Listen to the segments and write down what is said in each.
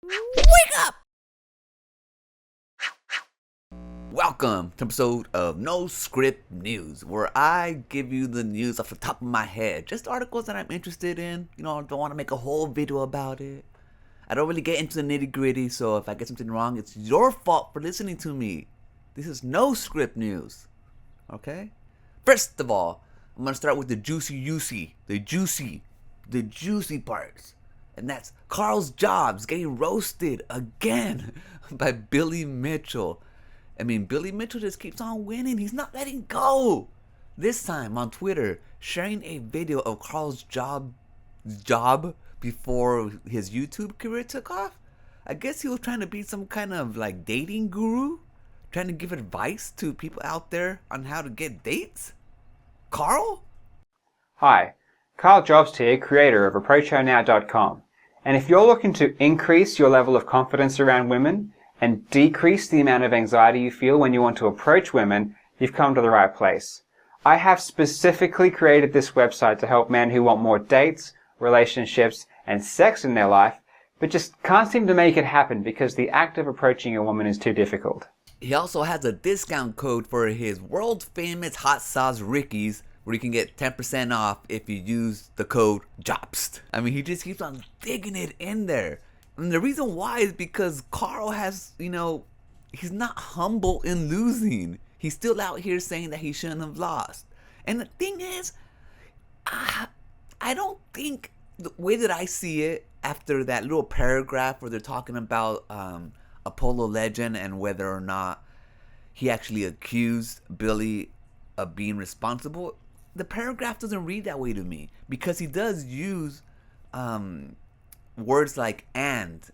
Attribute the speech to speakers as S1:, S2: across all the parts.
S1: Wake up! Welcome to an episode of No Script News, where I give you the news off the top of my head. Just articles that I'm interested in. I don't want to make a whole video about it. I don't really get into the nitty gritty, so if I get something wrong, it's your fault for listening to me. This is No Script News. Okay? First of all, I'm going to start with the juicy parts. And that's Karl Jobst getting roasted again by Billy Mitchell. I mean, Billy Mitchell just keeps on winning. He's not letting go. This time on Twitter, sharing a video of Karl's job before his YouTube career took off. I guess he was trying to be some kind of like dating guru, trying to give advice to people out there on how to get dates. Karl?
S2: Hi, Karl Jobst here, creator of ApproachHerNow.com. And if you're looking to increase your level of confidence around women and decrease the amount of anxiety you feel when you want to approach women, you've come to the right place. I have specifically created this website to help men who want more dates, relationships, and sex in their life, but just can't seem to make it happen because the act of approaching a woman is too difficult.
S1: He also has a discount code for his world famous hot sauce Rickies, where you can get 10% off if you use the code JOBST. I mean, he just keeps on digging it in there. And the reason why is because Karl has, he's not humble in losing. He's still out here saying that he shouldn't have lost. And the thing is, I don't think, the way that I see it, after that little paragraph where they're talking about Apollo Legend and whether or not he actually accused Billy of being responsible, the paragraph doesn't read that way to me, because he does use words like and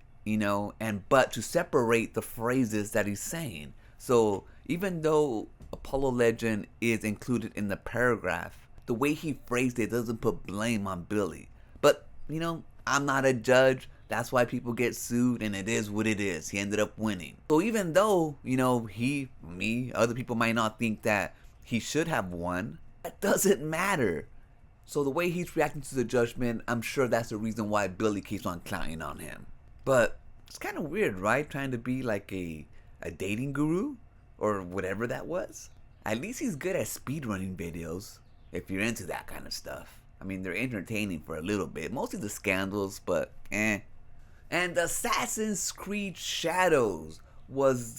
S1: but to separate the phrases that he's saying. So even though Apollo Legend is included in the paragraph, the way he phrased it doesn't put blame on Billy. But I'm not a judge. That's why people get sued, and it is what it is. He ended up winning. So even though other people might not think that he should have won, that doesn't matter. So the way he's reacting to the judgment, I'm sure that's the reason why Billy keeps on clowning on him. But it's kind of weird, right? Trying to be like a dating guru or whatever that was. At least he's good at speedrunning videos, if you're into that kind of stuff. I mean, they're entertaining for a little bit. Mostly the scandals, but eh. And Assassin's Creed Shadows was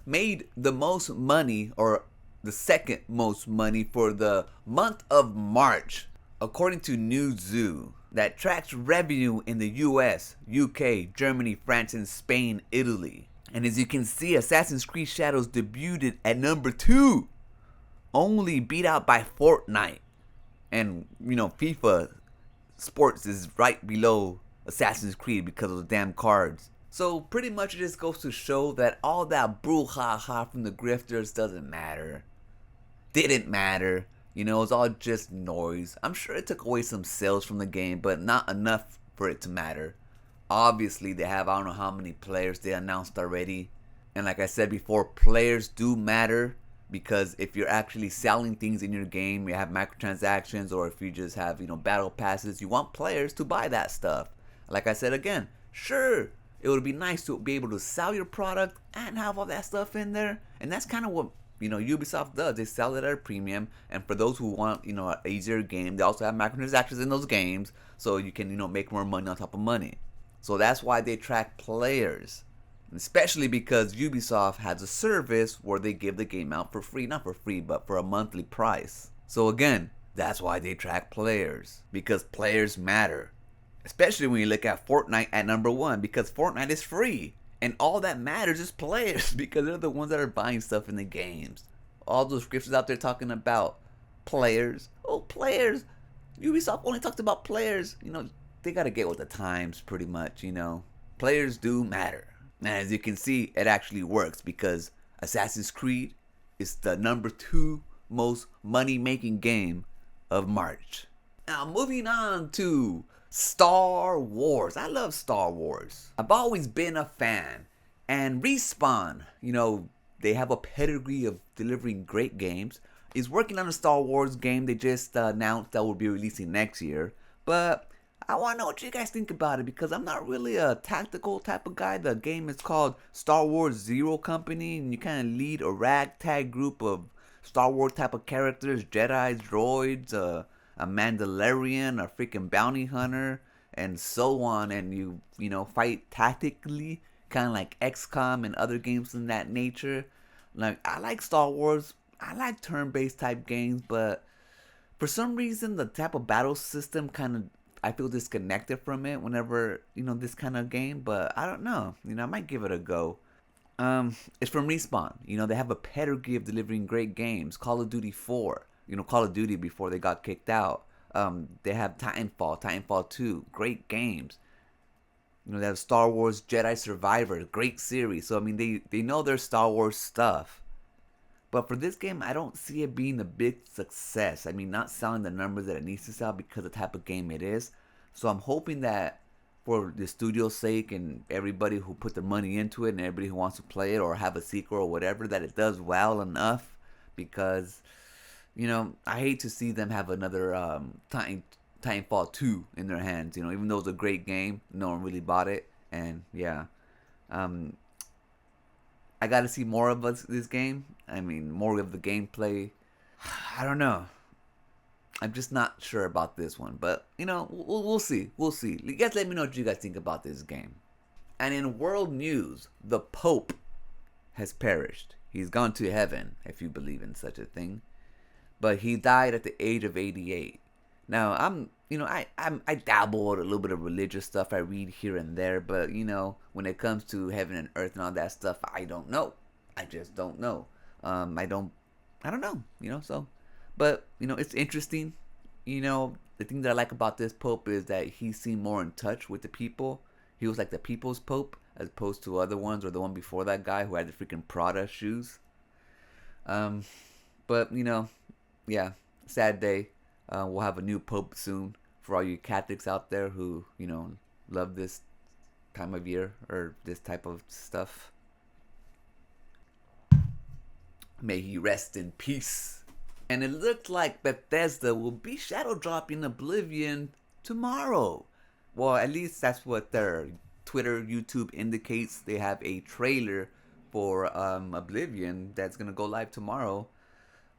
S1: made the most money, or the second most money, for the month of March, according to Newzoo, that tracks revenue in the US, UK, Germany, France, and Spain, Italy. And as you can see, Assassin's Creed Shadows debuted at number 2, only beat out by Fortnite. And FIFA Sports is right below Assassin's Creed because of the damn cards. So pretty much it just goes to show that all that brouhaha from the grifters doesn't matter. Didn't matter. It's all just noise. I'm sure it took away some sales from the game, but not enough for it to matter. Obviously, they have I don't know how many players they announced already. And like I said before, players do matter, because if you're actually selling things in your game, you have microtransactions, or if you just have, battle passes, you want players to buy that stuff. Like I said again, sure, it would be nice to be able to sell your product and have all that stuff in there. And that's kind of what Ubisoft does. They sell it at a premium, and for those who want an easier game, they also have microtransactions in those games, so you can make more money on top of money. So that's why they track players, especially because Ubisoft has a service where they give the game out for free, not for free, but for a monthly price. So again, that's why they track players, because players matter, especially when you look at Fortnite at number 1, because Fortnite is free. And all that matters is players, because they're the ones that are buying stuff in the games. All those scriptures out there talking about players. Oh, players. Ubisoft only talks about players. They got to get with the times pretty much, Players do matter. And as you can see, it actually works, because Assassin's Creed is the number 2 most money-making game of March. Now, moving on to Star Wars. I love Star Wars. I've always been a fan. And Respawn, they have a pedigree of delivering great games, is working on a Star Wars game they just announced that will be releasing next year. But I want to know what you guys think about it because I'm not really a tactical type of guy. The game is called Star Wars Zero Company, and you kind of lead a ragtag group of Star Wars type of characters: Jedi's, droids, a Mandalorian, a freaking bounty hunter, and so on. And you fight tactically, kind of like XCOM and other games in that nature. Like I like Star Wars. I like turn-based type games, but for some reason the type of battle system kind of I feel disconnected from it whenever this kind of game. But I don't know. I might give it a go. It's from Respawn. They have a pedigree of delivering great games. Call of Duty 4. Call of Duty before they got kicked out. They have Titanfall 2, great games. They have Star Wars Jedi Survivor, great series. So I mean, they know their Star Wars stuff. But for this game, I don't see it being a big success. I mean, not selling the numbers that it needs to sell because of the type of game it is. So I'm hoping that for the studio's sake and everybody who put their money into it and everybody who wants to play it or have a sequel or whatever, that it does well enough. Because, I hate to see them have another Titanfall 2 in their hands. Even though it's a great game, no one really bought it. And yeah. I got to see more of this game. I mean, more of the gameplay. I don't know. I'm just not sure about this one. But, we'll see. We'll see. You guys let me know what you guys think about this game. And in world news, the Pope has perished. He's gone to heaven, if you believe in such a thing. But he died at the age of 88. Now, I dabble in a little bit of religious stuff. I read here and there, but when it comes to heaven and earth and all that stuff, I don't know. I just don't know. I don't know. So, but it's interesting. The thing that I like about this Pope is that he seemed more in touch with the people. He was like the people's Pope as opposed to other ones or the one before that guy who had the freaking Prada shoes. But yeah, sad day. We'll have a new Pope soon for all you Catholics out there who, love this time of year or this type of stuff. May he rest in peace. And it looks like Bethesda will be shadow dropping Oblivion tomorrow. Well, at least that's what their Twitter, YouTube indicates. They have a trailer for Oblivion that's going to go live tomorrow.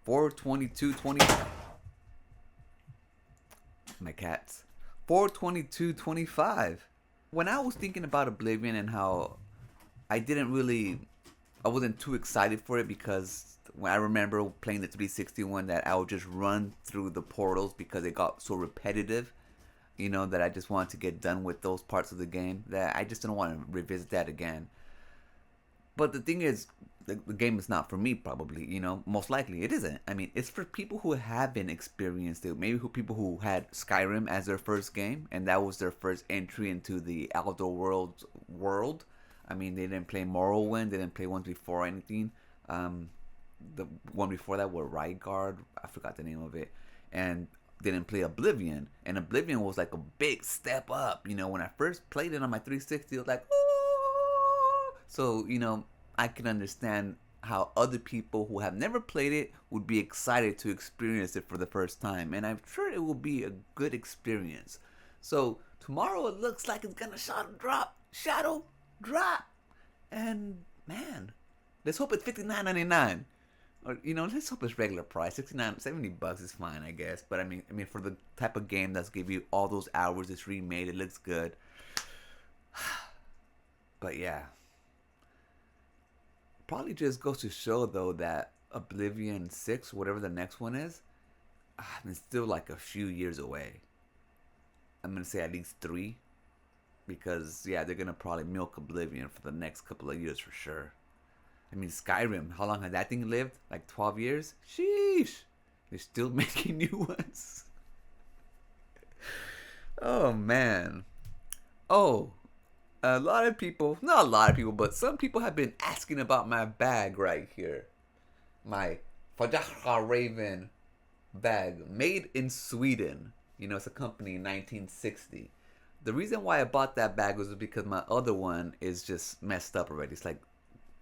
S1: 4/22/20. My cats. 4/22/25. When I was thinking about Oblivion and how I wasn't too excited for it because when I remember playing the 360 one that I would just run through the portals because it got so repetitive, that I just wanted to get done with those parts of the game that I just didn't want to revisit that again. But the thing is, the game is not for me, probably, most likely it isn't. I mean, it's for people who haven't experienced it. Maybe people who had Skyrim as their first game, and that was their first entry into the Outer Worlds world. I mean, they didn't play Morrowind, they didn't play ones before anything. The one before that was Rygard, I forgot the name of it, and they didn't play Oblivion. And Oblivion was like a big step up. When I first played it on my 360, it was like, oh! So, I can understand how other people who have never played it would be excited to experience it for the first time. And I'm sure it will be a good experience. So tomorrow it looks like it's gonna shadow drop. And man, let's hope it's $59.99. Or let's hope it's regular price. $70 is fine, I guess. But I mean for the type of game that's give you all those hours it's remade, it looks good. But yeah. Probably just goes to show though that Oblivion 6, whatever the next one is, it's still like a few years away. I'm gonna say at least 3, because yeah, they're gonna probably milk Oblivion for the next couple of years for sure. I mean, Skyrim, how long has that thing lived? Like 12 years? Sheesh! They're still making new ones. Oh man. Oh. A lot of people, not a lot of people, but some people have been asking about my bag right here. My Fajahra Raven bag, made in Sweden. It's a company in 1960. The reason why I bought that bag was because my other one is just messed up already. It's like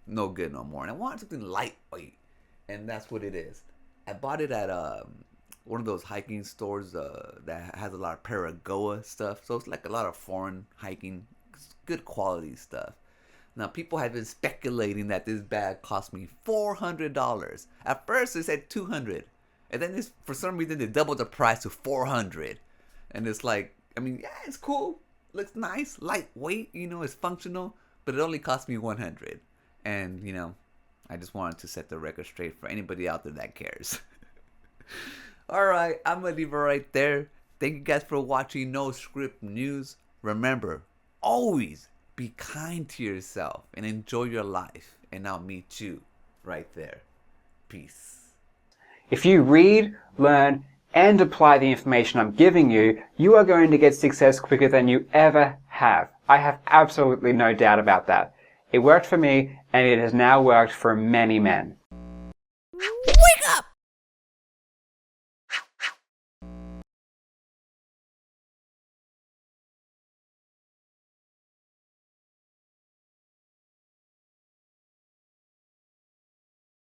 S1: no good no more. And I wanted something lightweight. And that's what it is. I bought it at one of those hiking stores that has a lot of Paragoa stuff. So it's like a lot of foreign hiking, good quality stuff. Now people have been speculating that this bag cost me $400. At first they said $200, and then for some reason they doubled the price to $400. And it's like, I mean, yeah, it's cool, looks nice, lightweight, it's functional, but it only cost me $100. And I just wanted to set the record straight for anybody out there that cares. Alright, I'm gonna leave it right there. Thank you guys for watching No Script News. Remember, always be kind to yourself and enjoy your life. And I'll meet you right there. Peace.
S2: If you read, learn, and apply the information I'm giving you, you are going to get success quicker than you ever have. I have absolutely no doubt about that. It worked for me, and it has now worked for many men.